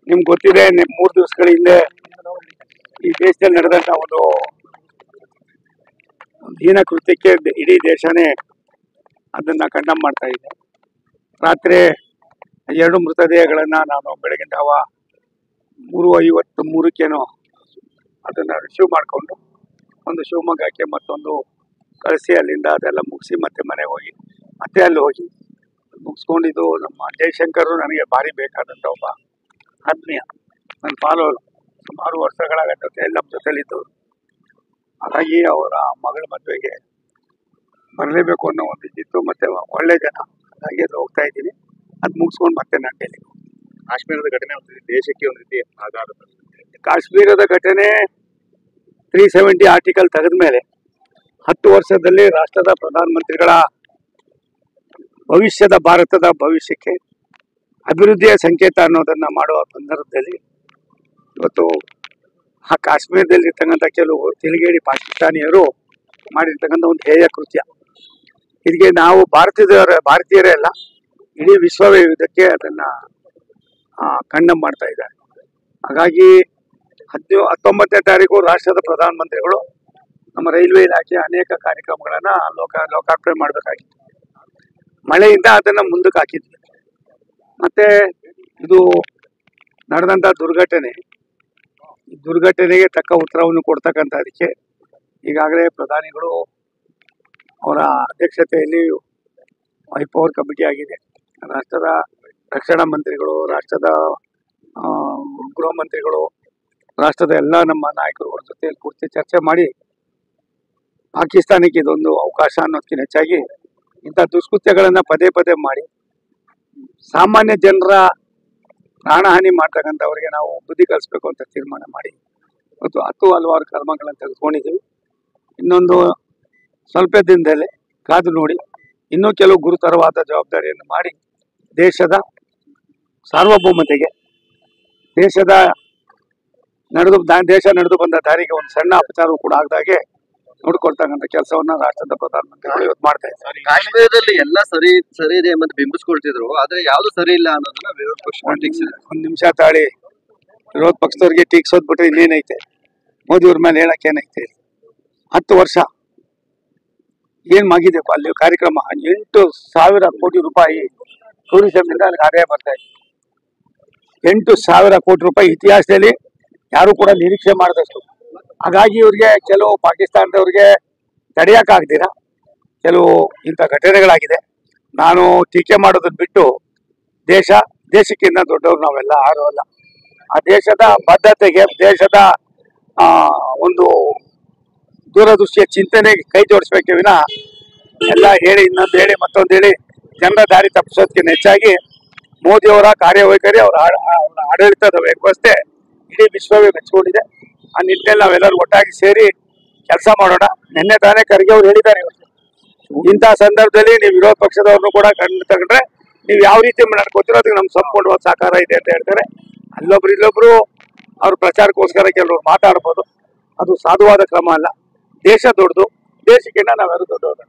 ನಿಮ್ಗೆ ಗೊತ್ತಿದೆ 3 ದಿವಸಗಳ ಹಿಂದೆ ಈ ದೇಶದಲ್ಲಿ ನಡೆದಂತ ಒಂದು ಹೀನ ಕೃತ್ಯಕ್ಕೆ ಇಡೀ ದೇಶನೇ ಅದನ್ನ ಕಂಡಮ್ ಮಾಡ್ತಾ ಇದೆ. ರಾತ್ರಿ 2 ಮೃತದೇಹಗಳನ್ನ ನಾನು ಬೆಳಗಿನ ಜಾವ 3:53 ಅದನ್ನ ರಿಸೀವ್ ಮಾಡಿಕೊಂಡು ಒಂದು ಶಿವಮೊಗ್ಗಕ್ಕೆ ಮತ್ತೊಂದು ಕಳಿಸಿ ಅಲ್ಲಿಂದ ಅದೆಲ್ಲ ಮುಗಿಸಿ ಮತ್ತೆ ಮನೆಗೆ ಹೋಗಿ ಮತ್ತೆ ಅಲ್ಲಿ ಹೋಗಿ ಮುಗಿಸ್ಕೊಂಡಿದ್ದು. ನಮ್ಮ ಜಯಶಂಕರ್ ನನಗೆ ಭಾರಿ ಬೇಕಾದಂಥ ಒಬ್ಬ ಆತ್ಮೀಯ, ನನ್ನ ಫಾಲೋವರ್, ಸುಮಾರು ವರ್ಷಗಳ ಜೊತೆಯಲ್ಲಿ ನಮ್ಮ ಜೊತೆಲಿದ್ದವರು. ಹಾಗಾಗಿ ಅವರ ಮಗಳ ಮದುವೆಗೆ ಬರಲೇಬೇಕು ಅನ್ನೋ ಒಂದು ಇದ್ದಿತ್ತು, ಮತ್ತೆ ಒಳ್ಳೆ ಜನ, ಹಾಗೆ ಅದು ಹೋಗ್ತಾ ಇದ್ದೀನಿ. ಅದು ಮುಗಿಸ್ಕೊಂಡು ಮತ್ತೆ ನಾನು ಡೆಲ್ಲಿ. ಕಾಶ್ಮೀರದ ಘಟನೆ ದೇಶಕ್ಕೆ ಒಂದು ರೀತಿ ಆಘಾತ. ಕಾಶ್ಮೀರದ ಘಟನೆ 370 ಆರ್ಟಿಕಲ್ ತೆಗೆದ ಮೇಲೆ 10 ವರ್ಷದಲ್ಲಿ ರಾಷ್ಟ್ರದ ಪ್ರಧಾನಮಂತ್ರಿಗಳ ಭವಿಷ್ಯದ ಭಾರತದ ಭವಿಷ್ಯಕ್ಕೆ ಅಭಿವೃದ್ಧಿಯ ಸಂಕೇತ ಅನ್ನೋದನ್ನ ಮಾಡುವ ಸಂದರ್ಭದಲ್ಲಿ ಇವತ್ತು ಆ ಕಾಶ್ಮೀರದಲ್ಲಿ ಇರ್ತಕ್ಕಂಥ ಕೆಲವು ತಿರುಗೇಡಿ ಪಾಕಿಸ್ತಾನಿಯರು ಮಾಡಿರ್ತಕ್ಕಂಥ ಒಂದು ಹೇಯ ಕೃತ್ಯ, ಇದಕ್ಕೆ ನಾವು ಭಾರತೀಯರೇ ಅಲ್ಲ, ಇಡೀ ವಿಶ್ವವೇ ಇದಕ್ಕೆ ಅದನ್ನ ಕಂಡಮ್ ಮಾಡ್ತಾ ಇದ್ದಾರೆ. ಹಾಗಾಗಿ 19ನೇ ತಾರೀಕು ರಾಷ್ಟ್ರದ ಪ್ರಧಾನಮಂತ್ರಿಗಳು ನಮ್ಮ ರೈಲ್ವೆ ಇಲಾಖೆ ಅನೇಕ ಕಾರ್ಯಕ್ರಮಗಳನ್ನ ಲೋಕಾರ್ಪಣೆ ಮಾಡಬೇಕಾಗಿತ್ತು. ಮಳೆಯಿಂದ ಅದನ್ನ ಮುಂದಕ್ಕೆ ಹಾಕಿದ್ವಿ. ಮತ್ತೆ ಇದು ನಡೆದಂತ ದುರ್ಘಟನೆಗೆ ತಕ್ಕ ಉತ್ತರವನ್ನು ಕೊಡ್ತಕ್ಕಂಥದಕ್ಕೆ ಈಗಾಗಲೇ ಪ್ರಧಾನಿಗಳು ಅವರ ಅಧ್ಯಕ್ಷತೆಯಲ್ಲಿ ಹೈಪವರ್ ಕಮಿಟಿ ಆಗಿದೆ. ರಾಷ್ಟ್ರದ ರಕ್ಷಣಾ ಮಂತ್ರಿಗಳು, ರಾಷ್ಟ್ರದ ಗೃಹ ಮಂತ್ರಿಗಳು, ರಾಷ್ಟ್ರದ ಎಲ್ಲ ನಮ್ಮ ನಾಯಕರುಗಳ ಜೊತೆಯಲ್ಲಿ ಕೂರ್ತಿ ಚರ್ಚೆ ಮಾಡಿ ಪಾಕಿಸ್ತಾನಕ್ಕೆ ಇದೊಂದು ಅವಕಾಶ ಅನ್ನೋದಕ್ಕಿಂತ ಹೆಚ್ಚಾಗಿ ಇಂಥ ದುಷ್ಕೃತ್ಯಗಳನ್ನ ಪದೇ ಪದೇ ಮಾಡಿ ಸಾಮಾನ್ಯ ಜನರ ಪ್ರಾಣಹಾನಿ ಮಾಡ್ತಕ್ಕಂಥವ್ರಿಗೆ ನಾವು ಬುದ್ಧಿ ಕಲಿಸ್ಬೇಕು ಅಂತ ತೀರ್ಮಾನ ಮಾಡಿ ಇವತ್ತು 10 ಹಲವಾರು ಕ್ರಮಗಳನ್ನು ತೆಗೆದುಕೊಂಡಿದ್ದೀವಿ. ಇನ್ನೊಂದು ಸ್ವಲ್ಪ ದಿನದಲ್ಲೇ ಕಾದು ನೋಡಿ ಇನ್ನೂ ಕೆಲವು ಗುರುತರವಾದ ಜವಾಬ್ದಾರಿಯನ್ನು ಮಾಡಿ ದೇಶದ ಸಾರ್ವಭೌಮತೆಗೆ, ದೇಶ ನಡೆದು ಬಂದ ದಾರಿಗೆ ಒಂದು ಸಣ್ಣ ಅಪಚಾರವೂ ಕೂಡ ಆಗದಾಗೆ ನೋಡ್ಕೊಳ್ತಕ್ಕಂಥ ಕೆಲಸವನ್ನ ರಾಷ್ಟ್ರದ ಪ್ರಧಾನಮಂತ್ರಿಗಳು ಇವತ್ತು ಮಾಡ್ತಾ ಇದ್ದಾರೆ. ಕಾಶ್ಮೀರದಲ್ಲಿ ಎಲ್ಲ ಸರಿ ಇದೆ ಎಂಬುದು ಬಿಂಬಿಸ್ಕೊಳ್ತಿದ್ರು, ಆದ್ರೆ ಯಾವ್ದು ಸರಿ ಇಲ್ಲ ಅನ್ನೋದನ್ನ ವಿರೋಧ ಪಕ್ಷ ಒಂದ್ ನಿಮಿಷ ತಾಳಿ, ವಿರೋಧ ಪಕ್ಷದವ್ರಿಗೆ ಟೀಕ್ಸೋದ್ ಬಿಟ್ರೆ ಇನ್ನೇನೈತೆ, ಮೋದಿಯವ್ರ ಮೇಲೆ ಹೇಳಕ್ ಏನೈತೆ? 10 ವರ್ಷ ಏನ್ ಮಾಗಿದೆ ಅಲ್ಲಿ ಕಾರ್ಯಕ್ರಮ? 8,000 ಕೋಟಿ ರೂಪಾಯಿ ಟೂರಿಸಂ ಇಂದ ಅಲ್ಲಿ ಆದಾಯ ಬರ್ತಾ ಇದೆ. 8,000 ಕೋಟಿ ರೂಪಾಯಿ ಇತಿಹಾಸದಲ್ಲಿ ಯಾರು ಕೂಡ ನಿರೀಕ್ಷೆ ಮಾಡದಷ್ಟು. ಹಾಗಾಗಿ ಇವ್ರಿಗೆ ಕೆಲವು ಪಾಕಿಸ್ತಾನದವ್ರಿಗೆ ತಡೆಯಕ್ಕಾಗ್ದಿರ ಕೆಲವು ಇಂಥ ಘಟನೆಗಳಾಗಿದೆ. ನಾನು ಟೀಕೆ ಮಾಡೋದನ್ನ ಬಿಟ್ಟು ದೇಶಕ್ಕಿಂತ ದೊಡ್ಡವ್ರು ನಾವೆಲ್ಲ ಯಾರು ಅಲ್ಲ. ಆ ದೇಶದ ಬದ್ಧತೆಗೆ, ದೇಶದ ಒಂದು ದೂರದೃಷ್ಟಿಯ ಚಿಂತನೆಗೆ ಕೈ ಜೋಡಿಸ್ಬೇಕೆ ವಿನ ಎಲ್ಲ ಹೇಳಿ ಇನ್ನೊಂದು ಹೇಳಿ ಮತ್ತೊಂದು ಹೇಳಿ ಜನರ ದಾರಿ ತಪ್ಪಿಸೋದಕ್ಕಿಂತ ಹೆಚ್ಚಾಗಿ ಮೋದಿಯವರ ಕಾರ್ಯವೈಖರಿ, ಅವರ ಆಡಳಿತದ ವ್ಯವಸ್ಥೆ ಇಡೀ ವಿಶ್ವವೇ ಮೆಚ್ಚಿಕೊಂಡಿದೆ. ಆ ನಿಟ್ಟಿನಲ್ಲಿ ನಾವೆಲ್ಲರೂ ಒಟ್ಟಾಗಿ ಸೇರಿ ಕೆಲಸ ಮಾಡೋಣ. ನಿನ್ನೆ ತಾನೇ ಖರ್ಗೆ ಅವ್ರು ಹೇಳಿದ್ದಾರೆ, ಇಂಥ ಸಂದರ್ಭದಲ್ಲಿ ನೀವು ವಿರೋಧ ಪಕ್ಷದವ್ರನ್ನು ಕೂಡ ಕಂಡು ತಗೊಂಡ್ರೆ ನೀವು ಯಾವ ರೀತಿ ನಡ್ಕೋತೀರೋ ಅದಕ್ಕೆ ನಮ್ಗೆ ಸಂಪೂರ್ಣವಾದ ಸಹಕಾರ ಇದೆ ಅಂತ ಹೇಳ್ತಾರೆ. ಇಲ್ಲೊಬ್ರು ಅವ್ರ ಪ್ರಚಾರಕ್ಕೋಸ್ಕರ ಕೆಲವರು ಮಾತಾಡ್ಬೋದು, ಅದು ಸಾಧುವಾದ ಕ್ರಮ ಅಲ್ಲ. ದೇಶ ದೊಡ್ಡದು, ದೇಶಕ್ಕಿಂತ ನಾವೆಲ್ಲರೂ ದೊಡ್ಡವರು.